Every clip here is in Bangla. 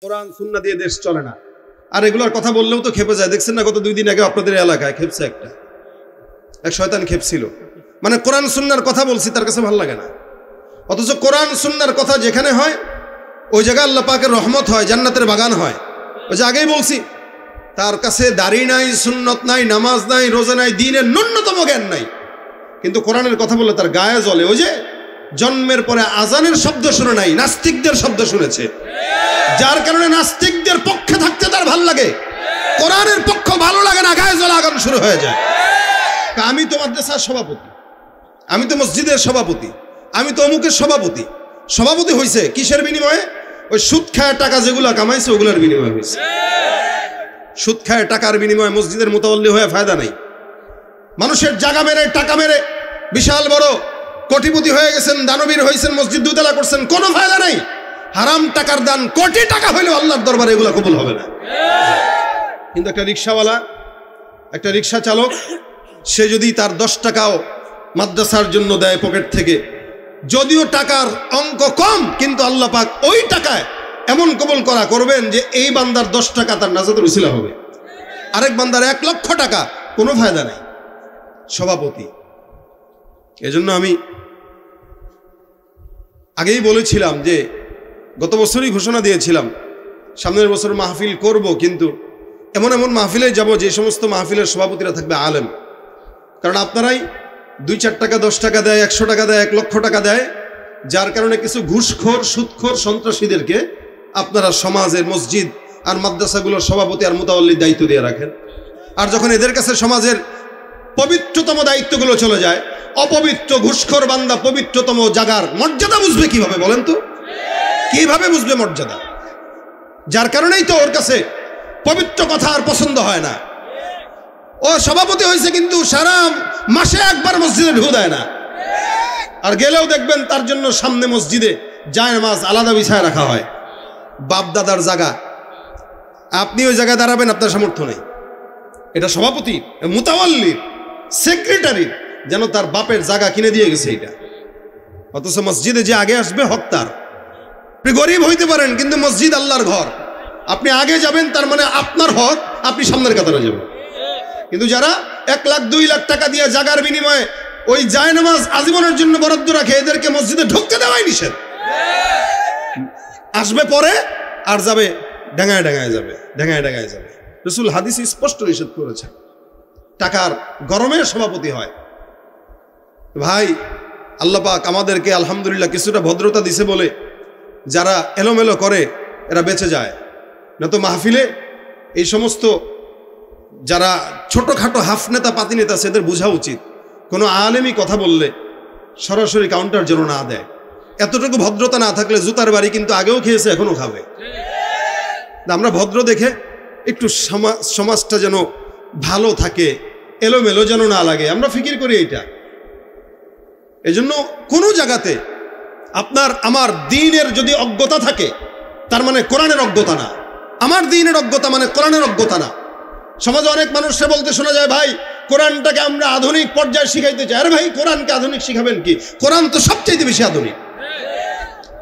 কোরআন সুন্নাহ দিয়ে দেশ চলে না। আর এগুলোর কথা বললেও তো খেপে যায়। দেখছেন না গত 2 দিন আগে আপনাদের এলাকায় খেপছে এক শয়তান খেপছিল। মানে কোরআন সুন্নাহর কথা বলছি, তার কাছে ভালো লাগে না। অথচ কোরআন সুন্নাহর কথা যেখানে হয় ওই জায়গায় আল্লাহ পাকের রহমত হয়, জান্নাতের বাগান হয়। ওই যে আগেই বলছি, তার কাছে দাড়ি নাই, সুন্নত নাই, নামাজ নাই, রোজা নাই, দ্বীনের ন্যূনতম জ্ঞান নাই, কিন্তু কোরআনের কথা বললে তার গায়ে জ্বলে। ওই যে জন্মের পরে আজানের শব্দ শুনে নাই, নাস্তিকদের শব্দ শুনেছে, যার কারণে নাস্তিকদের পক্ষে থাকতে তার ভাল লাগে, কোরআনের পক্ষ ভালো লাগে না, গায়ে জ্বলা আগুন শুরু হয়ে যায়। আমি তো মাদ্রাসার সভাপতি, আমি তো মসজিদের সভাপতি, আমি তো অমুকের সভাপতি। সভাপতি হয়েছে কিসের বিনিময়ে? ওই সুদ খায় টাকা যেগুলো কামাইছে ওগুলোর বিনিময়ে হয়েছে। সুদ খায় টাকার বিনিময়ে মসজিদের মুতাওয়াল্লি হয়ে ফায়দা নাই। মানুষের জায়গা মেরে টাকা মেরে বিশাল বড় কোটিপতি হয়ে গেছেন, দানবীর হয়েছেন, মসজিদ দুতলা করছেন, কোনো ফায়দা নাই। হারাম টাকার দান কোটি টাকা হইলেও আল্লাহর দরবারে এগুলো কবুল হবে না। কিন্তু একটা রিক্সাওয়ালা, একটা রিক্সা চালক, সে যদি তার 10 টাকাও মাদ্রাসার জন্য দেয় পকেট থেকে, যদিও টাকার অঙ্ক কম, কিন্তু আল্লাহ পাক ওই টাকায় এমন কবুল করা করবেন যে এই বান্দার 10 টাকা তার নাজাতের উসিলা হবে। আরেক বান্দার 1 লক্ষ টাকা, কোনো ফায়দা নাই। সভাপতি। এজন্য আমি আগেই বলেছিলাম যে গত বছরই ঘোষণা দিয়েছিলাম সামনের বছর মাহফিল করব, কিন্তু এমন এমন মাহফিলে যাব যে সমস্ত মাহফিলের সভাপতিরা থাকবে আলেম। কারণ আপনারাই 2-4 টাকা, 10 টাকা দেয়, 100 টাকা দেয়, 1 লক্ষ টাকা দেয়, যার কারণে কিছু ঘুষখোর, সুদখোর, সন্ত্রাসীদেরকে আপনারা সমাজের, মসজিদ আর মাদ্রাসাগুলোর সভাপতি আর মুতাওয়াল্লির দায়িত্ব দিয়ে রাখেন। আর যখন এদের কাছে সমাজের পবিত্রতম দায়িত্বগুলো চলে যায়, অপবিত্র ঘুষখোর বান্দা পবিত্রতম জায়গার মর্যাদা বুঝবে কিভাবে বলেন তো? কিভাবে বুঝবে মর্যাদা? যার কারণেই তো ওর কাছে পবিত্র কথা আর পছন্দ হয় না। ও সভাপতি হয়েছে কিন্তু সারা মাসে একবার মসজিদে ঢু দেয় না। আর গেলেও দেখবেন তার জন্য সামনে মসজিদে জায়নামাজ আলাদা বিছায় রাখা হয়। বাপ দাদার জায়গা, আপনি ওই জায়গায় দাঁড়াবেন, আপনার সামর্থ্য নেই। এটা সভাপতি, মুতাওয়াল্লির, সেক্রেটারি যেন তার বাপের জায়গা কিনে দিয়ে গেছে এটা। অথচ মসজিদে যে আগে আসবে হক তার। আপনি গরিব হইতে পারেন, কিন্তু মসজিদ আল্লাহর ঘর, আপনি আগে যাবেন, তার মানে আপনার হক, আপনি সামনের কাতারে যাবেন। কিন্তু যারা 1 লাখ 2 লাখ টাকা দিয়ে জায়গার বিনিময়ে ওই জায়নামাজ আজীবনের জন্য বরাদ্দ রাখে, এদেরকে মসজিদে ঢুকতে দেওয়াই নিষেধ। আসবে পরে আর যাবে ডাঙায় ডাঙায় যাবে, ডাঙায় ডাঙায় যাবে। রাসূল হাদিসে স্পষ্ট নিষেধ করেছেন। টাকার গরমে সভাপতি হয়। ভাই, আল্লাহ পাক আমাদেরকে আলহামদুলিল্লাহ কিছুটা ভদ্রতা দিছে বলে যারা এলোমেলো করে এরা বেঁচে যায়। না তো মাহফিলে এই সমস্ত যারা ছোটখাটো হাফ নেতা, পাতি নেতা, সেদের বোঝা উচিত কোনো আলেমই কথা বললে সরাসরি কাউন্টার যেন না দেয়। এতটুকু ভদ্রতা না থাকলে জুতার বাড়ি কিন্তু আগেও খেয়েছে, এখনো খাবে। আমরা ভদ্র দেখে একটু সমাজটা যেন ভালো থাকে, এলোমেলো যেন না লাগে, আমরা ফিকির করি এইটা। এজন্য কোনো জায়গাতে আপনার আমার দ্বীনের যদি অজ্ঞতা থাকে, তার মানে কোরআনের অজ্ঞতা না। আমার দ্বীনের অজ্ঞতা মানে কোরআনের অজ্ঞতা না। সমাজে অনেক মানুষরা বলতে শোনা যায়, ভাই কোরআনটাকে আমরা আধুনিক পর্যায়ে শিখাইতে চাই। আরে ভাই, কোরআনকে আধুনিক শিখাবেন কি? কোরআন তো সবচেয়ে বেশি আধুনিক।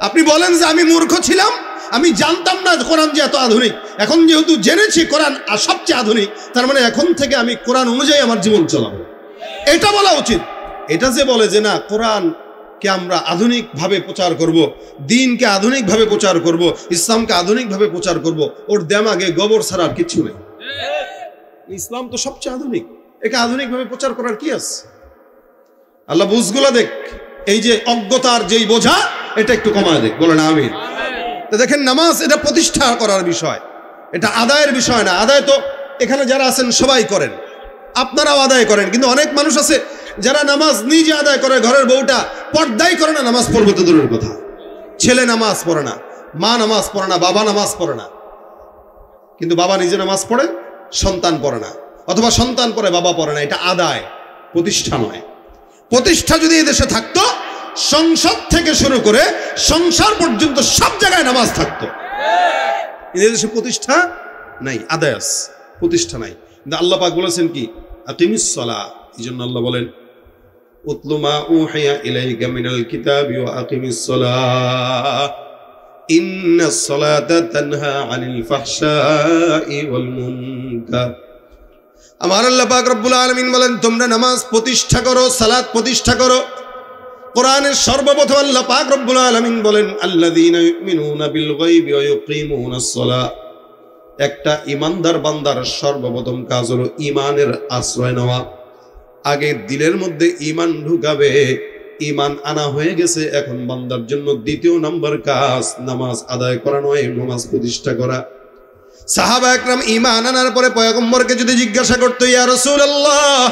আপনি বলেন যে আমি মূর্খ ছিলাম, আমি জানতাম না কোরআন যে এত আধুনিক, এখন যেহেতু জেনেছি কোরআন সবচেয়ে আধুনিক, তার মানে এখন থেকে আমি কোরআন অনুযায়ী আমার জীবন চালাবো, এটা বলা উচিত। এটা যে বলে যে না, কোরআনকে আমরা আধুনিকভাবে প্রচার করব, দ্বীনকে আধুনিকভাবে প্রচার করব, ইসলামকে আধুনিকভাবে প্রচার করব, ওর দেমাগে গোবর ছাড়া আর কিচ্ছু নেই। ইসলাম তো সবচেয়ে আধুনিক, একে আধুনিকভাবে প্রচার করার কি আছে? আল্লাহ বুঝগুলা দেখ, এই যে অজ্ঞতার যেই বোঝা, এটা একটু কমায় দেখ, বলেন আমিন। তো দেখেন, নামাজ এটা প্রতিষ্ঠা করার বিষয়, এটা আদায়ের বিষয় না। আদায় তো এখানে যারা আছেন সবাই করেন, আপনারাও আদায় করেন, কিন্তু অনেক মানুষ আছে যারা নামাজ নিজে আদায় করে, ঘরের বউটা পর্দাই করে না, নামাজ পড়বে তো দূরের কথা। ছেলে নামাজ পড়ে না, মা নামাজ পড়ে না, বাবা নামাজ পড়ে না, কিন্তু বাবা নিজে নামাজ পড়ে, সন্তান পড়ে না, অথবা সন্তান পড়ে বাবা পড়ে না। এটা আদায়, প্রতিষ্ঠা নয়। প্রতিষ্ঠা যদি এদেশে থাকতো, সংসদ থেকে শুরু করে সংসার পর্যন্ত সব জায়গায় নামাজ থাকতো। এদেশে প্রতিষ্ঠা নাই, আদায় আছে, প্রতিষ্ঠা নাই। কিন্তু আল্লাহ পাক বলেছেন কি? আকিমিস সালাহ। এই জন্য আল্লাহ বলেন, উতলু মা উহিয়া ইলাইকা মিনাল কিতাবি ওয়া আকিমিস সালাহ। ইন্নাস সালাতা তানহা আনিল ফাহশাই ওয়াল মুনকার। আমার আল্লাহ পাক রব্বুল আলামিন বলেন, তোমরা নামাজ প্রতিষ্ঠা করো, সালাত প্রতিষ্ঠা করো। কোরআনের সর্বপ্রথম আল্লাহ পাক রব্বুল আলামিন বলেন, আল্লাযীনা ইউমিনুনা বিল গায়বি ওয়া ইউকিমুনাস সালাহ। একটা ইমানদার বান্দার সর্বপ্রথম কাজ হলো ইমানের আশ্রয় নেওয়া। আগে দিলের মধ্যে ইমান ঢুকাবে, ইমান আনা হয়ে গেছে, এখন বান্দার জন্য দ্বিতীয় নাম্বার কাজ নামাজ আদায় করা নয়, নামাজ প্রতিষ্ঠা করা। সাহাবা একরাম ইমান আনার পরে পয়গম্বরকে যদি জিজ্ঞাসা করতো, ইয়া রাসূলুল্লাহ,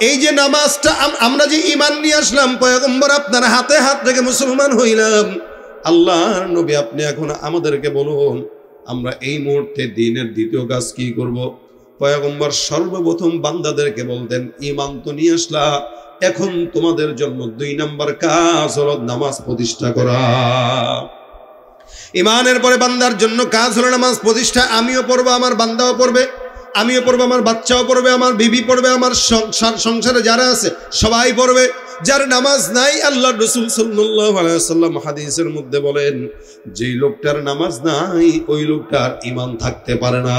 এই যে নামাজটা আমরা যে ইমান নিয়ে আসলাম, পয়গম্বর আপনার হাতে হাত রেখে মুসলমান হইলাম, আল্লাহর নবী আপনি এখন আমাদেরকে বলুন আমরা এই মুহূর্তে দ্বীনের দ্বিতীয় কাজ কি করব? পয়গম্বর সর্বপ্রথম বান্দাদেরকে বলতেন, ইমান তো নিয়ে আসলা, এখন তোমাদের জন্য 2 নাম্বার কাজ হলো নামাজ প্রতিষ্ঠা করা। ইমানের পরে বান্দার জন্য কাজ হলো নামাজ প্রতিষ্ঠা। আমিও পড়বো, আমার বান্দাও পড়বে, আমিও পড়বো, আমার বাচ্চাও পড়বে, আমার বিবি পড়বে, আমার সংসারে যারা আছে সবাই পড়বে। যার নামাজ নাই, আল্লাহ রাসূল সাল্লাল্লাহু আলাইহি ওয়াসাল্লাম হাদিসের মধ্যে বলেন, যেই লোকটার নামাজ নাই ওই লোকটার ঈমান থাকতে পারে না।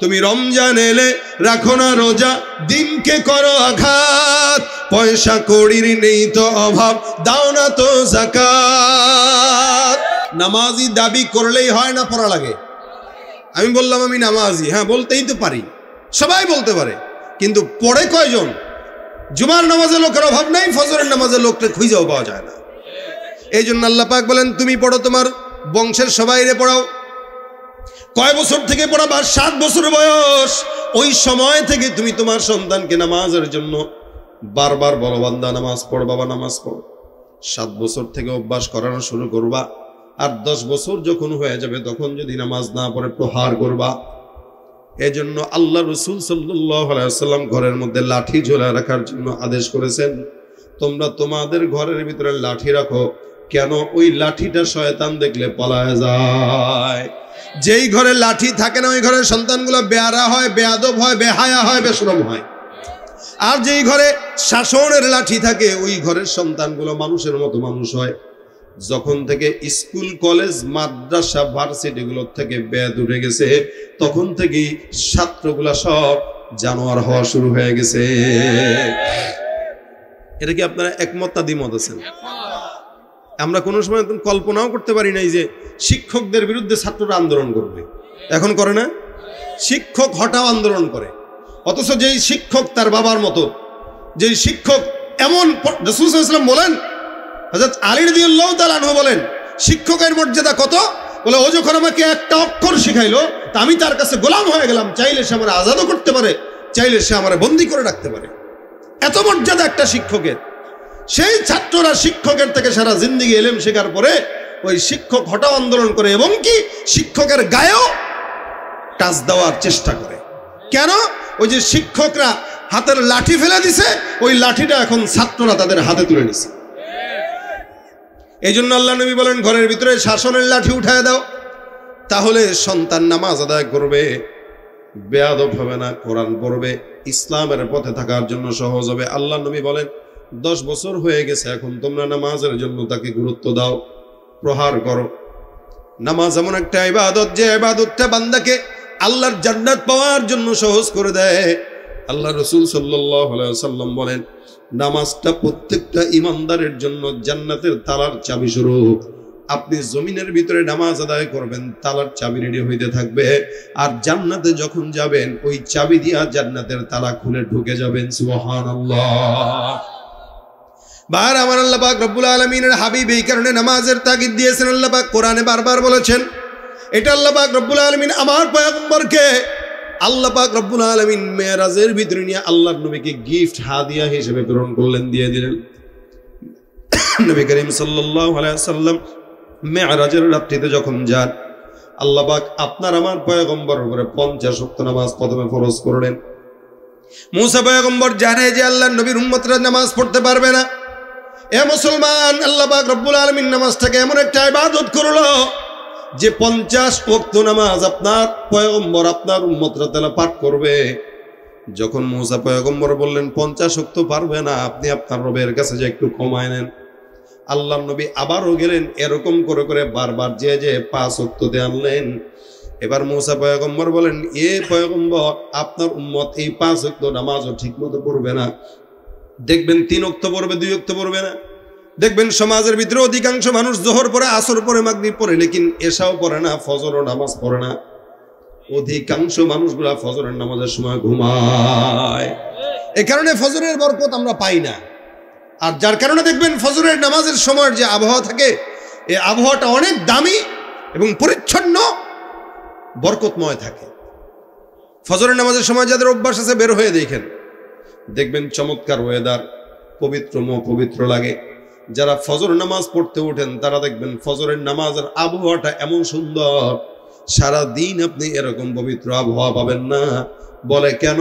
তুমি রমজান এলে রাখো না রোজা, দিনকে করো আঘাত, পয়সা কড়ির নেই তো অভাব, দাও না তো যাকাত। নামাজি দাবি করলেই হয় না, পড়া লাগে। আমি বললাম আমি নামাজি, হ্যাঁ বলতেই তো পারি, সবাই বলতে পারে, কিন্তু পড়ে কয়জন? জুমার নামাজে লোকের অভাব নাই, ফজরের নামাজে লোকটা খুঁজেও পাওয়া যায় না। এই জন্য আল্লাহ পাক বলেন, তুমি পড়ো, তোমার বংশের সবাইরে পড়াও। কয় বছর থেকে পড়াবা? 7 বছর বয়স। ওই সময় থেকে তুমি তোমার সন্তানকে নামাজের জন্য বারবার বলো, বান্দা নামাজ পড়, বাবা নামাজ পড়। 7 বছর থেকে অভ্যাস করানো শুরু করবা, আর 10 বছর যখন হয়ে যাবে তখন যদি নামাজ না পড়ে প্রহার করবা। এজন্য আল্লাহ রাসূল সাল্লাল্লাহু আলাইহি ওয়াসাল্লাম ঘরের মধ্যে লাঠি ঝোলা রাখার জন্য আদেশ করেছেন, তোমরা তোমাদের ঘরের ভিতরে লাঠি রাখো। কেন? ওই লাঠিটা শয়তান দেখলে পালায় যায়। যেই ঘরে লাঠি থাকে না ওই ঘরের সন্তানগুলো বেয়ারা হয়, বেয়াদব হয়, বেহায়া হয়, বেশরম হয়। আর যেই ঘরে শাসনের লাঠি থাকে ওই ঘরের সন্তানগুলো মানুষের মতো মানুষ হয়। যখন থেকে স্কুল, কলেজ, মাদ্রাসা, ভার্সিটি গুলোর থেকে বেদ উঠে গেছে, তখন থেকেই ছাত্রগুলা সব জানোয়ার হওয়া শুরু হয়ে গেছে। এটা কি আপনারা একমত না দ্বিমত আছেন? আমরা কোনো সময় কল্পনাও করতে পারি নাই যে শিক্ষকদের বিরুদ্ধে ছাত্ররা আন্দোলন করবে। এখন করে না? শিক্ষক হঠাৎ আন্দোলন করে, অথচ যেই শিক্ষক তার বাবার মতো, যেই শিক্ষক এমন, রাসূল সাল্লাল্লাহু আলাইহি ওয়াসাল্লাম বলেন, হযরত আলী রাদিয়াল্লাহু তাআলা আনহু বলেন, শিক্ষকের মর্যাদা কত? বলে, ও যখন আমাকে একটা অক্ষর শিখাইলো তা আমি তার কাছে গোলাম হয়ে গেলাম, চাইলে সে আমার আজাদও করতে পারে, চাইলে সে আমার বন্দী করে রাখতে পারে। এত মর্যাদা একটা শিক্ষকের। সেই ছাত্ররা শিক্ষকের থেকে সারা জিন্দেগি এলেম শেখার পরে ওই শিক্ষক হঠাৎ আন্দোলন করে, এবং কি শিক্ষকের গায়েও টাচ দেওয়ার চেষ্টা করে। কেন? ওই যে শিক্ষকরা হাতের লাঠি ফেলে দিছে, ওই লাঠিটা এখন ছাত্ররা তাদের হাতে তুলে নিছে। এই জন্য আল্লাহ নবী বলেন, ঘরের ভিতরে শাসনের লাঠি উঠায় দাও, তাহলে সন্তান নামাজ আদায় করবে, বেয়াদব হবে না, কোরআন পড়বে, ইসলামের পথে থাকার জন্য সহজ হবে। আল্লাহ নবী বলেন, 10 বছর হয়ে গেছে, এখন তোমরা নামাজের জন্য তাকে গুরুত্ব দাও, প্রহার করো। নামাজ এমন একটা ইবাদত, যে ইবাদতটা বান্দাকে আল্লাহর জান্নাত পাওয়ার জন্য সহজ করে দেয়। আল্লাহ রাসূল সাল্লাল্লাহু আলাইহি ওয়াসাল্লাম বলেন, নামাজটা প্রত্যেকটা ইমানদারের জন্য জান্নাতের তালার চাবি স্বরূপ। আপনি জমিনের ভিতরে নামাজ আদায় করবেন, তালার চাবি রেডি হইতে থাকবে, আর জান্নাতে যখন যাবেন ওই চাবি দিয়া জান্নাতের তালা খুলে ঢুকে যাবেন। সুবহানাল্লাহ। বার আমার আল্লাহ পাক রব্বুল আলামিনের হাবিব এই কারণে নামাজের তাগিদ দিয়েছেন। আল্লাহ পাক কোরআনে বারবার বলেছেন, এটা আল্লাহ পাক রব্বুল আলামিন আমার পয়গম্বরকে, আল্লাহ পাক রব্বুল আলামিন মেরাজের ভিতরে নিয়ে আল্লাহর নবীকে গিফট হাদিয়া হিসেবে প্রেরণ করলেন, দিয়ে দিলেন। নবী করিম সাল্লাল্লাহু আলাইহি ওয়াসাল্লাম মেরাজের রাত্রিতে যখন যান, আল্লাহ পাক আপনার আমার পয়গম্বরের উপরে 50 ওয়াক্ত নামাজ প্রথমে ফরজ করলেন। মুসা পয়গম্বর জানে যে আল্লাহর নবীর উম্মতরা নামাজ পড়তে পারবে না। এ মুসলমান, আল্লাহ পাক রব্বুল আলামিন নামাজটাকে এমন একটা ইবাদত করলো যে 50 ওয়াক্ত নামাজ আপনার পয়গম্বর আপনার উম্মতরা তাআলা পাঠ করবে। যখন মুসা পয়গম্বর বললেন 50 ওয়াক্ত পারবে না, আপনি আপনার রবের কাছে যে একটু কমায় নেন, আল্লাহ নবী আবারও গেলেন, এরকম করে করে বারবার যে 5 ওয়াক্ততে আনলেন। এবার মুসা পয়গম্বর বলেন, এ পয়গম্বর, আপনার উম্মত এই 5 ওয়াক্ত নামাজও ঠিক মতো পড়বে না। দেখবেন 3 ওয়াক্ত পড়বে, 2 ওয়াক্ত পড়বে না। দেখবেন সমাজের ভিতরে অধিকাংশ মানুষ জোহর পড়ে, আসর পড়ে, মাগরিব পড়ে, লেকিন এশাও পড়ে না, ফজরও নামাজ পড়ে না। অধিকাংশ মানুষগুলা ফজরের নামাজের সময় ঘুমায়। এই কারণে ফজরের বরকত আমরা পাই না। আর যার কারণে দেখবেন ফজরের নামাজের সময়ের যে আবহাওয়া থাকে, এই আবহাওয়াটা অনেক দামি এবং পরিচ্ছন্ন, বরকতময় থাকে। ফজরের নামাজের সময় যাদের অভ্যাস আছে বের হয়ে দেখবেন চমৎকার ওয়েদার, পবিত্র লাগে। যারা ফজর নামাজ পড়তে ওঠেন তারা দেখবেন ফজরের নামাজের আবহাওয়াটা এমন সুন্দর, সারা দিন আপনি এরকম পবিত্র আবহাওয়া পাবেন না। বলে কেন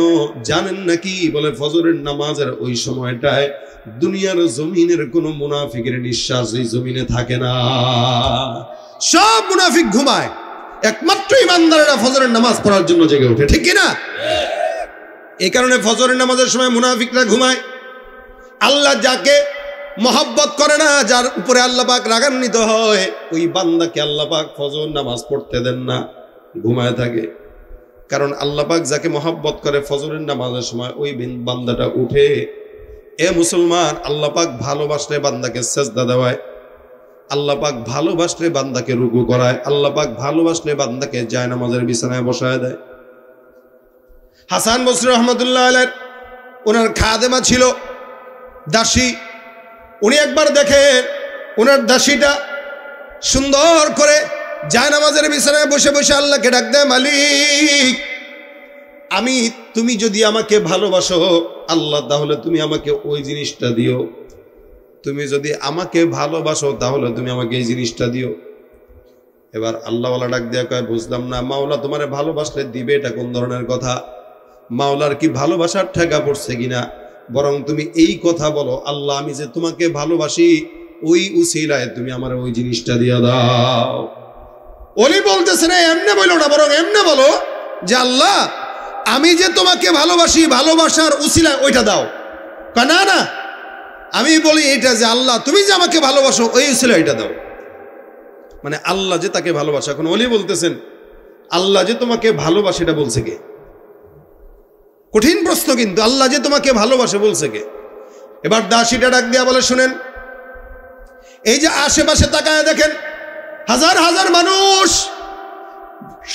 জানেন নাকি? বলে ফজরের নামাজের ওই সময়টায় দুনিয়ার জমিনের কোনো মুনাফিকের নিঃশ্বাস এই জমিনে থাকে না। সব মুনাফিক ঘুমায়, একমাত্র ইমানদারেরা ফজরের নামাজ পড়ার জন্য জেগে ওঠে, ঠিক কিনা? এই কারণে ফজরের নামাজের সময় মুনাফিকরা ঘুমায়। আল্লাহ যাকে মহব্বত করে না, যার উপরে আল্লাহ পাক রাগান্বিত হয়, ওই বান্দাকে আল্লাহ পাক ফজর নামাজ পড়তে দেন না, ঘুমায় থাকে। কারণ আল্লাহ পাক যাকে মহব্বত করে ফজরের নামাজের সময় ওই বান্দাটা উঠে। এ মুসলমান, আল্লাহ পাক ভালোবাসলে বান্দাকে সেজদা দেওয়ায়, আল্লাহ পাক ভালোবাসলে বান্দাকে রুকু করায়, আল্লাহ পাক ভালোবাসলে বান্দাকে জায়নামাজের বিছানায় বসায় দেয়। হাসান বসরি রহমতুল্লাহ আলাইহি, ওনার খাদেমা ছিল, দাসী। উনি একবার দেখেন ওনার দাসীটা সুন্দর করে জায়নামাজের বিছানায় বসে বসে আল্লাহকে ডাক দেয়, মালিক, তুমি যদি আমাকে ভালোবাসো আল্লাহ, তাহলে তুমি আমাকে ওই জিনিসটা দিও। তুমি যদি আমাকে ভালোবাসো তাহলে তুমি আমাকে এই জিনিসটা দিও। এবার আল্লাহওয়ালা ডাক দেয়া কয়, বুঝলাম না মাওলা তোমারে ভালোবাসলে দিবে, এটা কোন ধরনের কথা? মাওলার কি ভালোবাসার ঠেকা পড়ছে কিনা? বরং তুমি এই কথা বলো, আল্লাহ আমি যে তোমাকে ভালোবাসি, ওই উসিলায় তুমি আমার ওই জিনিসটা দিয়ে দাও। ওলি বলতেছে না এমনে বলো না, বরং এমনে বলো যে আল্লাহ আমি যে তোমাকে ভালোবাসি, ভালোবাসার উসিলায় ওইটা দাও। না না, আমি বলি এটা যে আল্লাহ তুমি যে আমাকে ভালোবাসো ওই উসিলায় এটা দাও। মানে আল্লাহ যে তাকে ভালোবাসে। এখন ওলি বলতেছেন আল্লাহ যে তোমাকে ভালোবাসে এটা বলছে কে? কঠিন প্রশ্ন, কিন্তু আল্লাহ যে তোমাকে ভালোবাসে বলছে কে? এবার দাসীটা ডাক দিয়া বলে, শুনেন, এই যে আশেপাশে তাকায় দেখেন, হাজার হাজার মানুষ,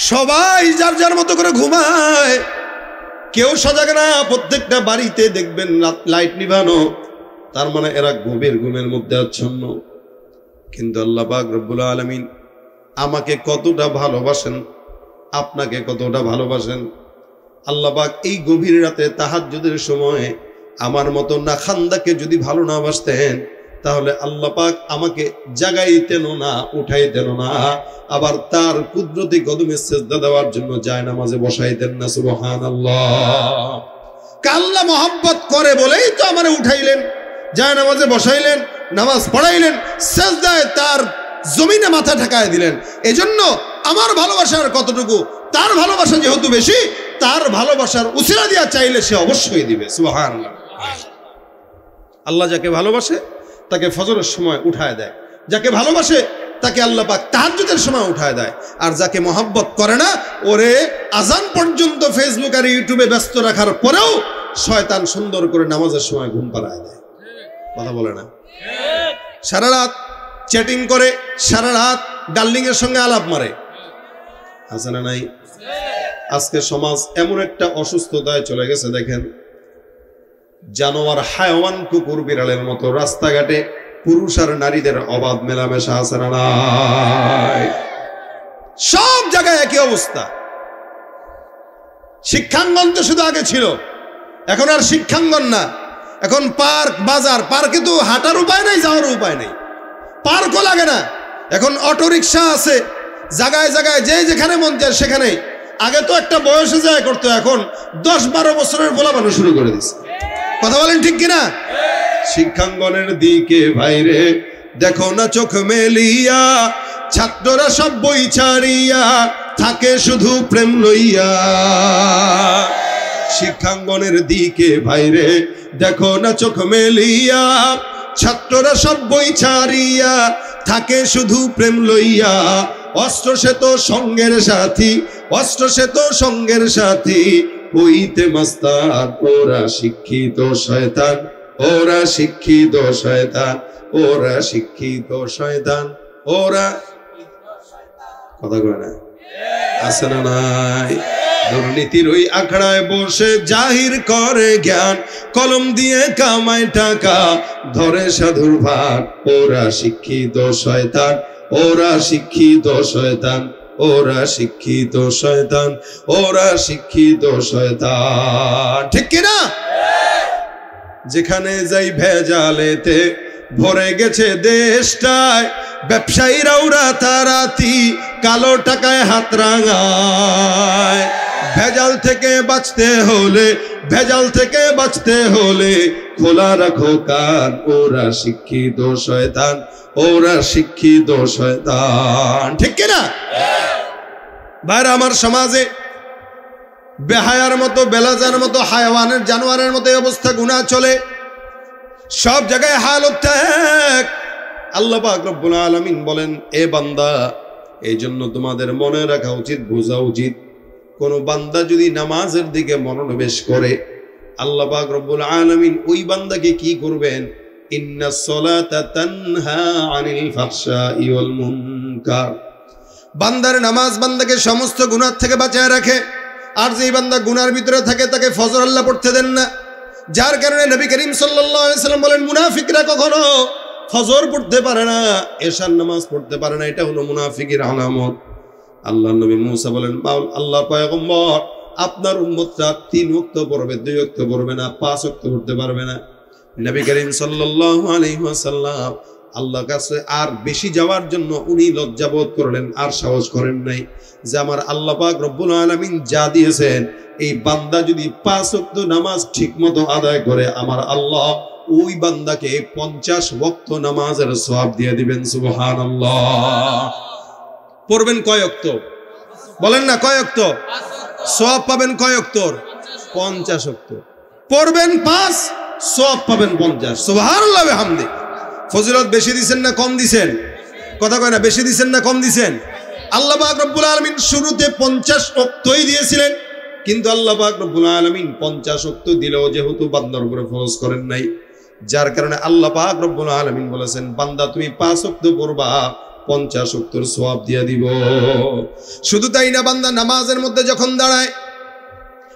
সবাই যার যার মতো করে ঘুমায়, কেউ সজাগ না। প্রত্যেকটা বাড়িতে দেখবেন লাইট নিভানো, তার মানে এরা গভীর ঘুমের মধ্যে আচ্ছন্ন। কিন্তু আল্লাহ পাক রব্বুল আলামিন আমাকে কতটা ভালোবাসেন, আপনাকে কতটা ভালোবাসেন। আল্লাহ পাক এই গভীর রাতে তাহাজ্জুদের সময় আমার মতো না খান্দাকে যদি ভালো না বাসতেন, তাহলে আল্লাহ পাক আমাকে জাগাইতেন না, উঠাইতেন না, আবার তার কুদরতি কদমে সেজদা দেওয়ার জন্য জায়নামাজে বসাইতেন না। সুবহানাল্লাহ। আল্লাহ মহব্বত করে বলেই তো আমারে উঠাইলেন, জায়নামাজে বসাইলেন, নামাজ পড়াইলেন, সেজদায় তার জমিনে মাথা ঠেকায় দিলেন। এজন্য আমার ভালোবাসার কতটুকু, তার ভালোবাসা যেহেতু বেশি, তার ভালোবাসার উসিলা দিয়া চাইলে সে অবশ্যই দিবে। সুবহানাল্লাহ। আল্লাহ যাকে ভালোবাসে তাকে ফজরের সময় উঠায় দেয়, যাকে ভালোবাসে তাকে আল্লাহ পাক তাহাজ্জুদের সময় উঠায় দেয়। আর যাকে মহব্বত করে না, ওরে আজান পর্যন্ত ফেসবুক আর ইউটিউবে ব্যস্ত রাখার পরেও শয়তান সুন্দর করে নামাজের সময় ঘুম পাড়ায় দেয়। কথা বলে না? সারা রাত চ্যাটিং করে, সারা রাত ডার্লিং এর সঙ্গে আলাপ মারে, আছে না নাই? আজকে সমাজ এমন একটা অসুস্থতায় চলে গেছে, দেখেন জানোয়ার, হায়াওয়ান, কুকুর বিড়ালের মতো রাস্তাঘাটে পুরুষ আর নারীদের অবাধ মেলামেশা, আছে না নাই? সব জায়গায় একই অবস্থা। শিক্ষাঙ্গন তো শুধু আগে ছিল, এখন আর শিক্ষাঙ্গন না, এখন পার্ক, বাজার। পার্কে তো হাঁটার উপায় নাই, যাওয়ার উপায় নেই, পার্কও লাগে না। এখন অটো রিক্সা আছে, জায়গায় জায়গায় যে যেখানে মন চায় সেখানে। আগে তো একটা বয়সে যায় করতো, এখন 10-12 বছরের পোলা মানুষ শুরু করে দিচ্ছে। কথা বলেন ঠিক কিনা? শিক্ষাঙ্গনের দিকে ভাইরে দেখো না চোখ মেলিয়া, ছাত্ররা সব বই ছাড়িয়া থাকে শুধু প্রেম লইয়া। শিক্ষাঙ্গনের দিকে ভাইরে দেখো না চোখ মেলিয়া, ছাত্ররা সব বই ছাড়িয়া থাকে শুধু প্রেম লইয়া। অস্ত্র সে তো সঙ্গের সাথী, অস্ত্র সে তো সঙ্গের সাথী, হইতে মাস্তান ওরা শিক্ষিত শয়তান, ওরা শিক্ষিত শয়তান, ওরা শিক্ষিত শয়তান, ওরা কথা কয় না আছে না নাই? দুর্নীতির ওই আখড়ায় বসে জাহির করে জ্ঞান, কলম দিয়ে কামায় টাকা ধরে সাধুর ভাগ। ওরা শিক্ষিত শয়তান, ওরা শিক্ষিত শয়তান, ওরা শিক্ষিত শয়তান, ওরা শিক্ষিত শয়তান। ঠিক কিনা? যেখানে যাই ভেজালেতে ভরে গেছে দেশটায়, ব্যবসায়ীরাও রাতারাতি কালো টাকায় হাত রাঙায়। ভেজাল থেকে বাঁচতে হলে, ভেজাল থেকে বাঁচতে হলে খোলা রাখো কান। ওরা শিক্ষিত শয়তান, ওরা শিক্ষিত শয়তান। ঠিক কিনা? ভাইরা আমার, সমাজে বেহায়ার মতো, বেলাজার মতো, হায়াওয়ানের জানোয়ারের মতো অবস্থা গুনাহ চলে। সব জায়গায় হালত এক। আল্লাহ পাক রব্বুল আলামিন বলেন, এ বান্দা, এই জন্য তোমাদের মনে রাখা উচিত, বোঝা উচিত, কোন বান্দা যদি নামাজের দিকে মনোনিবেশ করে, আল্লাহ পাক রব্বুল আলামিন ওই বান্দাকে কি করবেন? ইন্নাস সালাতা তানহা আনিল ফাহশাই ওয়াল মুনকার। বান্দার নামাজ বান্দাকে সমস্ত গুনাহ থেকে বাঁচায় রাখে। আর যেই বান্দা গুনার ভিতরে থাকে তাকে ফজর আল্লাহ পড়তে দেন না। যার কারণে নবী করিম সাল্লাল্লাহু আলাইহি সাল্লাম বলেন, মুনাফিকরা কখনো ফজর পড়তে পারে না, এশার নামাজ পড়তে পারে না, এটা হলো মুনাফিকের আলামত। আল্লাহর নবী মুসা বলেন, আল্লাহর পয়গম্বর, আপনার উম্মতরা 3 ওয়াক্ত পড়বে, 2 ওয়াক্ত পড়বে না, 5 ওয়াক্ত পড়তে পারবে না। নবী করিম সাল্লাল্লাহু আলাইহি ওয়াসাল্লাম আল্লাহর কাছে আর বেশি যাওয়ার জন্য উনি লজ্জাবোধ করলেন, আর সাহস করেন নাই যে আমার আল্লাহ পাক রব্বুল আলামিন যা দিয়েছেন, এই বান্দা যদি 5 ওয়াক্ত নামাজ ঠিকমতো আদায় করে, আমার আল্লাহ ওই বান্দাকে 50 ওয়াক্ত নামাজের সওয়াব দিয়ে দিবেন। সুবহানাল্লাহ। পড়বেন কয় ওয়াক্ত? বলেন না, কয় ওয়াক্ত? সওয়াব পাবেন কয় ওয়াক্ত? 50 ওয়াক্ত। পড়বেন 5, সওয়াব পাবেন 50। সুবহানাল্লাহ ওয়া বিহামদি। ফজিলত বেশি দিবেন না কম দিবেন? কথা কয় না, বেশি দিবেন না কম দিবেন? আল্লাহ পাক রব্বুল আলামিন শুরুতে 50 ওয়াক্তই দিয়েছিলেন, কিন্তু আল্লাহ পাক রব্বুল আলামিন 50 ওয়াক্ত দিলেও যেহেতু বান্দার উপরে ফরজ করেন নাই, যার কারণে আল্লাহ পাক রব্বুল আলামিন বলেছেন, বান্দা তুমি 5 ওয়াক্ত পড়বা, 50 ওয়াক্তের সওয়াব দিয়ে দিব। শুধু তাই না, বান্দা নামাজের মধ্যে যখন দাঁড়ায়,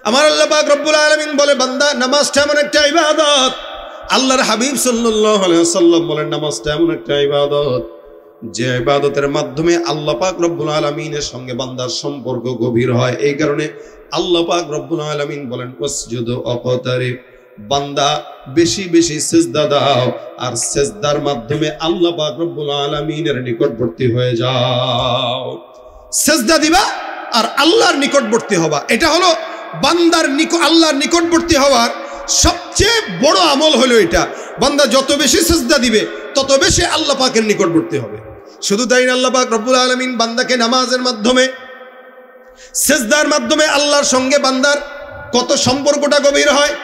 আমার আল্লাহ পাক রব্বুল আলামিন বলে, বান্দা নামাজটা এমন একটা ইবাদত। আল্লাহর হাবিব সাল্লাল্লাহু আলাইহি ওয়াসাল্লাম বলেন, নামাজটা এমন একটা ইবাদত যে ইবাদতের মাধ্যমে আল্লাহ পাক রব্বুল আলামিনের সঙ্গে বান্দার সম্পর্ক গভীর হয়। এই কারণে আল্লাহ পাক রব্বুল আলামিন বলেন, ওয়াসজুদু ওয়াকতারিব, বান্দা বেশি বেশি সিজদা দাও, আর সিজদার মাধ্যমে আল্লাহ পাক রব্বুল আলামিনের নিকটবর্তী হয়ে যাও। সিজদা দিবা আর আল্লাহর নিকটবর্তী হবা, এটা হলো বান্দার আল্লাহর নিকটবর্তী হওয়ার সবচেয়ে বড় আমল হলো এটা। বান্দা যত বেশি সিজদা দিবে তত বেশি আল্লাহ পাকের নিকটবর্তী হবে। শুধু তাই না, আল্লাহ পাক রব্বুল আলামিন বান্দাকে নামাজের মাধ্যমে, সিজদার মাধ্যমে আল্লাহর সঙ্গে বান্দার কত সম্পর্কটা গভীর হয়।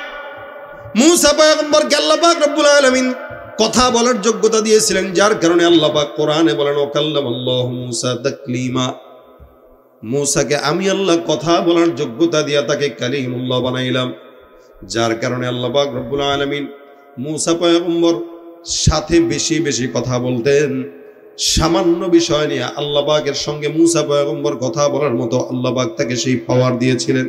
মুসা পয়গম্বরকে আল্লাহ পাক রব্বুল আলামিন কথা বলার যোগ্যতা দিয়েছিলেন, যার কারণে আল্লাহ পাক কোরআনে বলেন, ওয়াকাল্লামাল্লাহু মুসা তাকলিমা। মুসাকে আমি আল্লাহ কথা বলার যোগ্যতা দিয়া তাকে কালিমুল্লাহ বানাইলাম, যার কারণে আল্লাহ পাক রব্বুল আলামিন মুসা পয়গম্বর সাথে বেশি বেশি কথা বলতেন। সামান্য বিষয় নিয়ে আল্লাহ পাকের সঙ্গে মুসা পয়গম্বর কথা বলার মতো আল্লাহ পাক তাকে সেই পাওয়ার দিয়েছিলেন।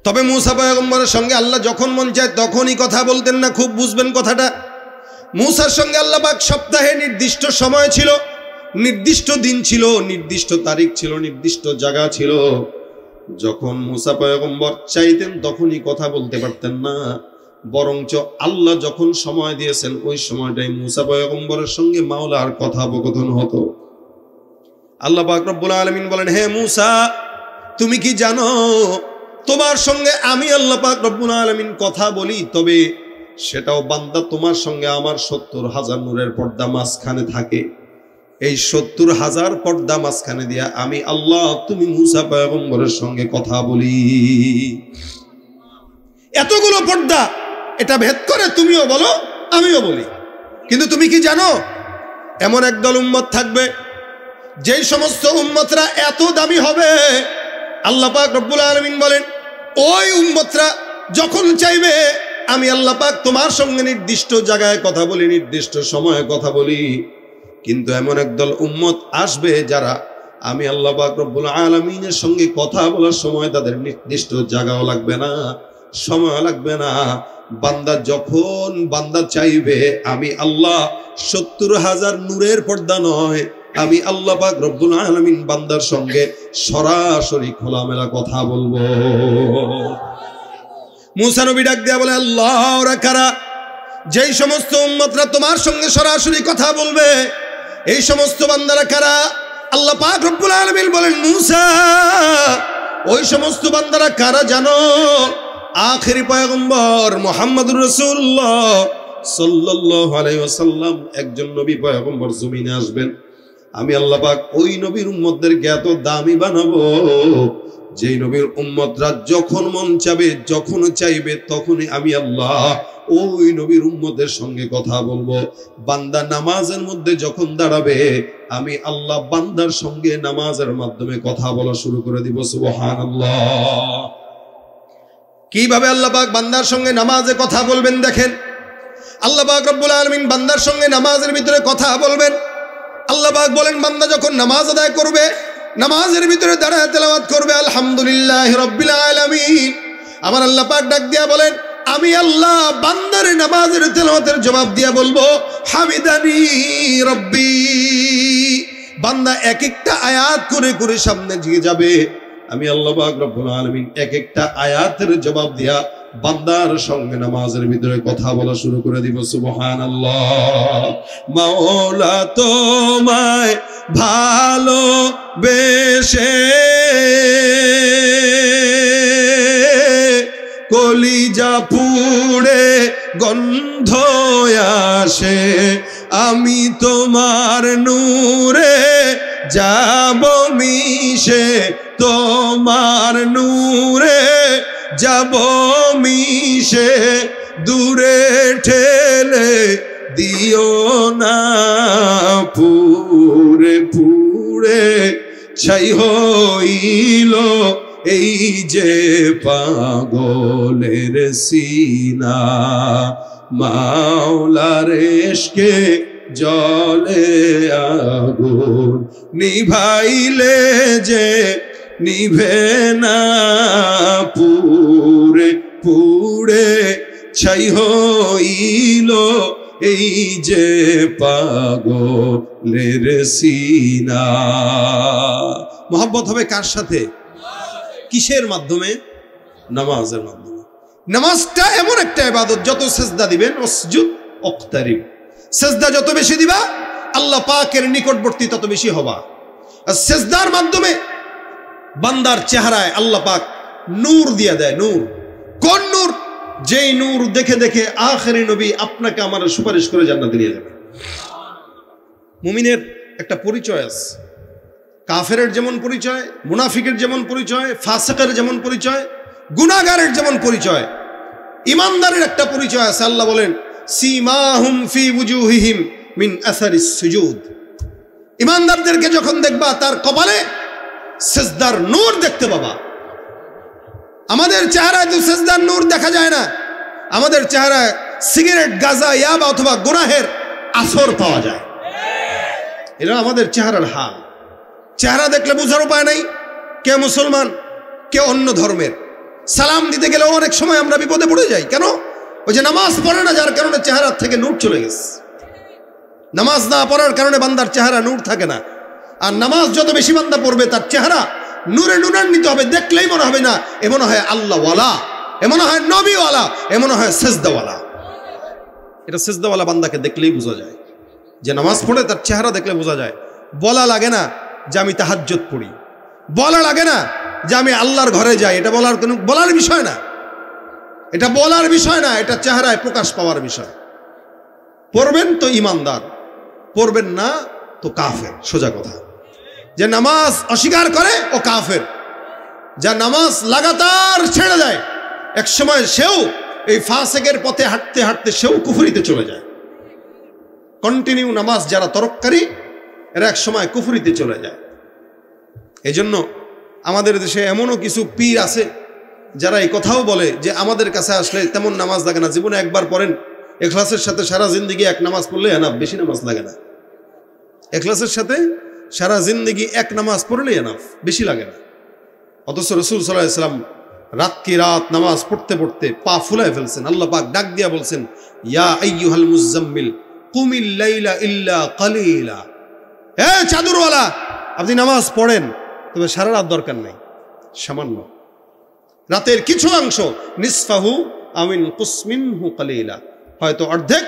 তবে মুসা পয়গম্বরের সঙ্গে আল্লাহ যখন মন চায় তখনই কথা বলতেন না, খুব বুঝবেন কথাটা। মুসার সঙ্গে আল্লাহ পাক সপ্তাহে নির্দিষ্ট সময় ছিল, নির্দিষ্ট দিন ছিল, নির্দিষ্ট তারিখ ছিল, নির্দিষ্ট জায়গা ছিল। যখন মুসা পয়গম্বর চাইতেন তখনই কথা বলতে পারতেন না, বরঞ্চ আল্লাহ যখন সময় দিয়েছেন ওই সময়টাই মুসা পয়গম্বরের সঙ্গে মাওলার কথোপকথন হতো। আল্লাহ পাক রব্বুল আলামিন বলেন, হে মুসা, তুমি কি জানো তোমার সঙ্গে আমি আল্লাহ পাক রব্বুল আলামিন কথা বলি, তবে সেটাও বান্দা তোমার সঙ্গে আমার 70,000 নূরের পর্দা মাঝখানে থাকে। এই 70,000 পর্দা মাঝখানে দিয়া আমি আল্লাহ তুমি মুসা পয়গম্বরের সঙ্গে কথা বলি। এতগুলো পর্দা, এটা ভেদ করে তুমিও বলো আমিও বলি। কিন্তু তুমি কি জানো, এমন একদল উম্মত থাকবে যেই সমস্ত উম্মতরা এত দামি হবে, আল্লাহ পাক রব্বুল আলামিন বলেন ওই উম্মতরা যখন চাইবে আমি আল্লাহ পাক তোমার সঙ্গে নির্দিষ্ট জায়গায় কথা বলি, নির্দিষ্ট সময়ে কথা বলি। কিন্তু এমন একদল উম্মত আসবে যারা আমি আল্লাহ পাক রব্বুল আলামিনের সঙ্গে কথা বলার সময় তাদের নির্দিষ্ট জায়গাও লাগবে না, সময় লাগবে না। বান্দা যখন বান্দা চাইবে আমি আল্লাহ ৭০,০০০ নূরের পর্দা নয়, আমি আল্লাহ পাক রব্বুল আলামিন বান্দার সঙ্গে সরাসরি খোলামেলা কথা বলবো। মুসা নবী ডাক দিয়া বলে, আল্লাহ ওরা কারা? যেই সমস্ত উম্মতরা তোমার সঙ্গে সরাসরি কথা বলবে এই সমস্ত বান্দারা কারা? আল্লাহ পাক রব্বুল আলামিন বলেন, মুসা ওই সমস্ত বান্দারা কারা জানো? আখেরি পয়গম্বর মুহাম্মদুর রাসূলুল্লাহ সাল্লাল্লাহু আলাইহি ওয়াসাল্লাম একজন নবী পয়গম্বর জমিনে আসবেন। আমি আল্লাহ পাক ওই নবীর উম্মতদেরকে এত দামি বানাবো যেই নবীর উম্মতরা যখন মন চাবে, যখন চাইবে তখনই আমি আল্লাহ ওই নবীর উম্মতের সঙ্গে কথা বলবো। বান্দা নামাজের মধ্যে যখন দাঁড়াবে আমি আল্লাহ বান্দার সঙ্গে নামাজের মাধ্যমে কথা বলা শুরু করে দিব। সুবহানাল্লাহ। কিভাবে আল্লাহ পাক বান্দার সঙ্গে নামাজে কথা বলবেন দেখেন। আল্লাহ পাক রব্বুল আলামিন বান্দার সঙ্গে নামাজের ভিতরে কথা বলবেন। আল্লাহ পাক বলেন বান্দা যখন নামাজ আদায় করবে, নামাজের ভিতরে দাঁড়ায় তেলাওয়াত করবে আলহামদুলিল্লাহি রাব্বিল আলামিন, আমার আল্লাহ পাক ডাক দিয়া বলেন আমি আল্লাহ বান্দার নামাজের তেলাওয়াতের জবাব দিয়া বলবো হামিদানি রব্বি। বান্দা এক একটা আয়াত করে করে সামনে দিয়ে যাবে, আমি আল্লাহ পাক রব্বুল আলামিন এক একটা আয়াতের জবাব দিয়া বান্দার সঙ্গে নামাজের ভিতরে কথা বলা শুরু করে দিব। সুবহানাল্লাহ। মাওলা তোমায় ভালোবেসে কলিজা পুড়ে গন্ধ আসে, আমি তোমার নূরে যাব মিশে, তোমার নূরে যাব মিশে, দূরে ঠেলে দিও না পুরে পুরে ছাই হইল এই যে পাগলের সিনা, মাওলার ইশকে জলে আগুন নিভাইলে যে নিভে না পুরে পুরে ছাই হইল এই যে পাগলের সিনা। মোহাব্বত হবে কার সাথে? কিসের মাধ্যমে? নামাজের মাধ্যমে। নামাজটা এমন একটা ইবাদত, যত সেজদা দিবেন ওয়াসজুদ ওয়াকতারিব, সেজদা যত বেশি দিবা আল্লাহ পাকের নিকটবর্তী তত বেশি হবা। আর সেজদার মাধ্যমে বান্দার চেহারায় আল্লাহ পাক নূর দিয়ে দেয়। নূর, কোন নূর? যেই নূর দেখে দেখে আখেরি নবী আপনাকে আমার সুপারিশ করে জান্নাতে নিয়ে যাবে। মুমিনের একটা পরিচয় আছে, কাফেরের যেমন পরিচয়, মুনাফিকের যেমন পরিচয়, ফাসিকের যেমন পরিচয়, গুনাহগারের যেমন পরিচয়, ইমানদারের একটা পরিচয় আছে। আল্লাহ বলেন সীমাহুম ফি ওয়ুজুহিহিম মিন আসারিস সুজুদ। ইমানদারদেরকে যখন দেখবা তার কপালে সেজদার নূর দেখতে পাবা। আমাদের চেহারায় তো সেজদার নূর দেখা যায় না, আমাদের চেহারায় সিগারেট, গাঁজা, ইয়াবা অথবা গুনাহের আসর পাওয়া যায়। এটা আমাদের চেহারার হাল। চেহারা দেখলে বোঝার উপায় নাই কে মুসলমান কে অন্য ধর্মের। সালাম দিতে গেলেও অনেক সময় আমরা বিপদে পড়ে যাই। কেন? ওই যে নামাজ পড়ে না, যার কারণে চেহারা থেকে নূর চলে গেছে। নামাজ না পড়ার কারণে বান্দার চেহারা নূর থাকে না। আর নামাজ যত বেশি বান্দা পড়বে তার চেহারা নূরে নূরান্বিত হবে। দেখলেই মনে হবে না এ মনে হয় আল্লাহওয়ালা, এ মনে হয় নবীওয়ালা, এ মনে হয় সেজদাওয়ালা। এটা সেজদাওয়ালা বান্দাকে দেখলেই বোঝা যায় যে নামাজ পড়ে, তার চেহারা দেখলে বোঝা যায়। বলা লাগে না যে আমি তাহাজ্জুদ পড়ি, বলা লাগে না যে আমি আল্লাহর ঘরে যাই। এটা বলার বিষয় না, এটা বলার বিষয় না, এটা চেহারায় প্রকাশ পাওয়ার বিষয়। পড়বেন তো ইমানদার, পড়বেন না তো কাফের। সোজা কথা। যে নামাজ অস্বীকার করে ও কাফের, যা নামাজ লাগাতার ছেড়ে দেয় এক সময় সেও এই ফাসেকের পথে হাঁটতে হাঁটতে সেও কুফরিতে চলে যায়। কন্টিনিউ নামাজ যারা তরককারী এরা এক সময় কুফরিতে চলে যায়। এই জন্য আমাদের দেশে এমনও কিছু পীর আছে যারা এই কথাও বলে যে আমাদের কাছে আসলে তেমন নামাজ লাগে না, জীবনে একবার পড়েন, ইখলাসের সাথে সারা জিন্দেগি এক নামাজ পড়লে এনাফ, বেশি নামাজ লাগে না। ইখলাসের সাথে সারা জিন্দেগি এক নামাজ পড়লেই এনাফ, বেশি লাগে না। অথচ রাসূল সাল্লাল্লাহু আলাইহি ওয়াসাল্লাম রাত কি রাত নামাজ পড়তে পড়তে পা ফুলায় ফেলছেন। আল্লাহ পাক ডাক দিয়া বলছেন, ইয়া আইয়ুহাল মুজাম্মিল কুমিল লাইলা ইল্লা কালিলা, হে চাদরওয়ালা আপনি নামাজ পড়েন, তবে সারা রাত দরকার নাই, সামান্য রাতের কিছু অংশ, নিসফাহু আমিন কুসমিনহু কালিলা, হয়তো অর্ধেক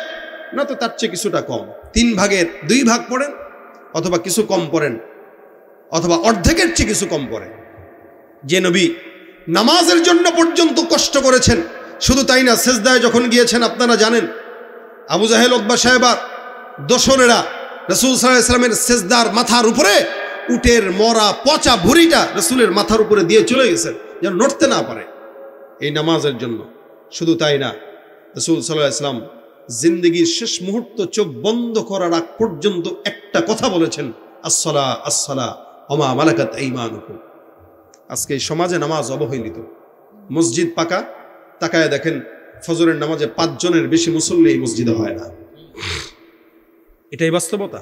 না তো তার চেয়ে কিছুটা কম, 3 ভাগের 2 ভাগ পড়েন, অথবা কিছু কম পড়েন, অথবা অর্ধেকের চেয়ে কিছু কম পড়েন। যে নবী নামাজের জন্য পর্যন্ত কষ্ট করেছেন, শুধু তাই না, সেজদায় যখন গিয়েছেন আপনারা জানেন আবু জাহেল, উতবা, সাইবা দোসরেরা রাসূল সাল্লাল্লাহু আলাইহি ওয়াসাল্লামের সেজদার মাথার উপরে উটের মরা পচা ভুঁড়িটা রাসূলের মাথার উপরে দিয়ে চলে গেছেন যেন নড়তে না পারে এই নামাজের জন্য। শুধু তাই না, রাসূল সাল্লাল্লাহু আলাইহি ওয়াসাল্লাম জিন্দেগির শেষ মুহূর্ত চোখ বন্ধ করার আগ পর্যন্ত একটা কথা বলেছেন, আসসালা আসসালা ওমা মালাকাত আইমানুকুম। আজকে এই সমাজে নামাজ অবহেলিত, মসজিদ পাকা, তাকায় দেখেন ফজরের নামাজে 5 জনের বেশি মুসল্লি এই মসজিদে হয় না। এটাই বাস্তবতা।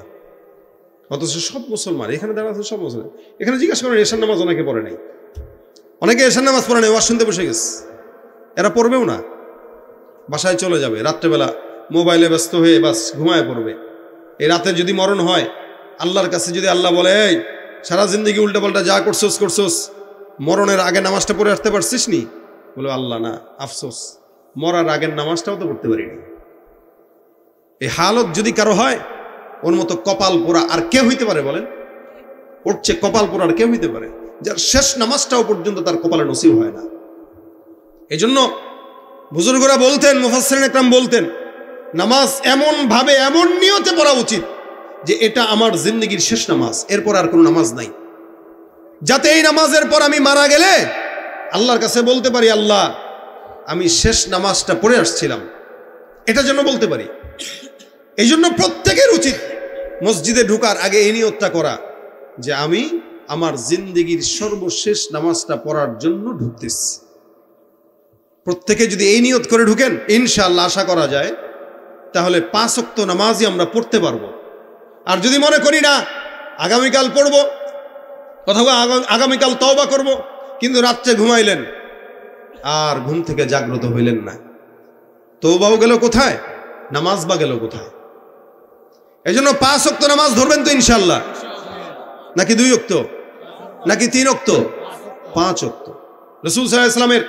অথচ সব মুসলমান এখানে দাঁড়া আছে, সব মুসলমান এখানে জিজ্ঞাসা করেন এশার নামাজ অনেকে পড়ে নাই, অনেকে এশার নামাজ পড়ে নাই, ওয়াজ শুনতে বসে গেছে। এরা পড়বেও না, বাসায় চলে যাবে, রাত্রেবেলা মোবাইলে ব্যস্ত হয়ে বাস ঘুমায় পড়বে। এই রাতে যদি মরণ হয়, আল্লাহর কাছে যদি আল্লাহ বলে, এই সারা জিন্দগি উল্টাপাল্টা যা করছোস, মরণের আগে নামাজটা পড়ে আসতে পারছিস নি? বলে আল্লাহ না, আফসোস, মরার আগের নামাজটাও তো পড়তে পারিনি। এই হালত যদি কারো হয়, ওর মতো কপাল পোড়া আর কে হইতে পারে বলেন? পড়ছে কপাল পোড়া আর কে হইতে পারে যার শেষ নামাজটাও পর্যন্ত তার কপালে নসিব হয় না। এই জন্য বুজুর্গরা বলতেন, মুফাসসিরিন ইকরাম বলতেন, নামাজ এমন ভাবে এমন নিয়তে পড়া উচিত যে এটা আমার জিন্দেগির শেষ নামাজ, এরপর আর কোনো নামাজ নাই, যাতে এই নামাজের পর আমি মারা গেলে আল্লাহর কাছে বলতে পারি, আল্লাহ আমি শেষ নামাজটা পড়ে আসছিলাম, এটা যেন বলতে পারি। এই জন্য প্রত্যেকের উচিত মসজিদে ঢোকার আগে এই নিয়তটা করা যে আমি আমার জিন্দেগির সর্বশেষ নামাজটা পড়ার জন্য ঢুকতেছি। প্রত্যেকে যদি এই নিয়ত করে ঢুকেন, ইনশাআল্লাহ আশা করা যায় তাহলে 5 ওয়াক্ত নামাজই আমরা পড়তে পারবো। আর যদি মনে করি না আগামীকাল পড়বো অথবা আগামীকাল তওবা করব, কিন্তু রাত্রে ঘুমাইলেন আর ঘুম থেকে জাগ্রত হইলেন না, তওবাও গেল কোথায়, নামাজ বা গেল কোথায়? এই জন্য 5 ওয়াক্ত নামাজ ধরবেন তো ইনশাআল্লাহ, নাকি 2 ওয়াক্ত, নাকি 3 ওয়াক্ত? 5 ওয়াক্ত। রাসূল সাল্লাল্লাহু আলাইহি ওয়াসাল্লামের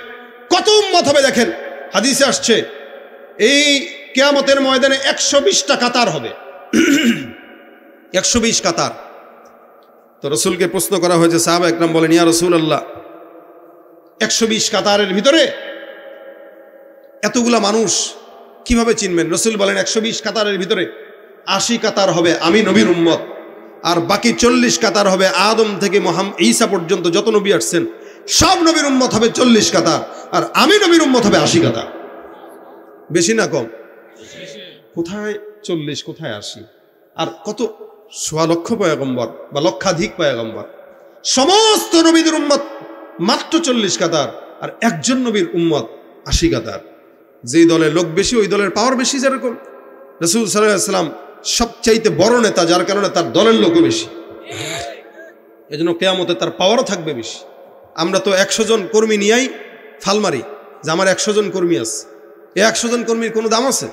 কত উম্মত হবে দেখেন, হাদিসে আসছে এই কিয়ামতের ময়দানে 120টা কাতার হবে, 120 কাতার। তো রাসূলকে প্রশ্ন করা হয়েছে, সাহাবা একরাম বলেন, ইয়া রাসূলুল্লাহ 120 কাতারের ভিতরে এতগুলা মানুষ কিভাবে চিনবেন? রাসূল বলেন 120 কাতারের ভিতরে 80 কাতার হবে আমি নবীর উম্মত, আর বাকি 40 কাতার হবে আদম থেকে মুহাম্মদ ঈসা পর্যন্ত যত নবী আসছেন সব নবীর উম্মত হবে 40 কাতার, আর আমি নবীর উম্মত হবে 80 কাতার। বেশি না কম? কোথায় 40, কোথায় 80? আর কত সোয়া লক্ষ পয়গম্বর বা লক্ষাধিক পয়গম্বর, সমস্ত নবীদের উম্মত মাত্র 40 কাতার, আর একজন নবীর উম্মত 80 কাতার। যেই দলের লোক বেশি ওই দলের পাওয়ার বেশি। যেরকম রাসূল সাল্লাল্লাহু আলাইহি ওয়াসাল্লাম সবচাইতে বড় নেতা, যার কারণে তার দলের লোকও বেশি, এজন্য কিয়ামতে তার পাওয়ারও থাকবে বেশি। আমরা তো 100 জন কর্মী নিয়েই ফাল মারি যে আমার 100 জন কর্মী আছে, এই 100 জন কর্মীর কোনো দাম আছে?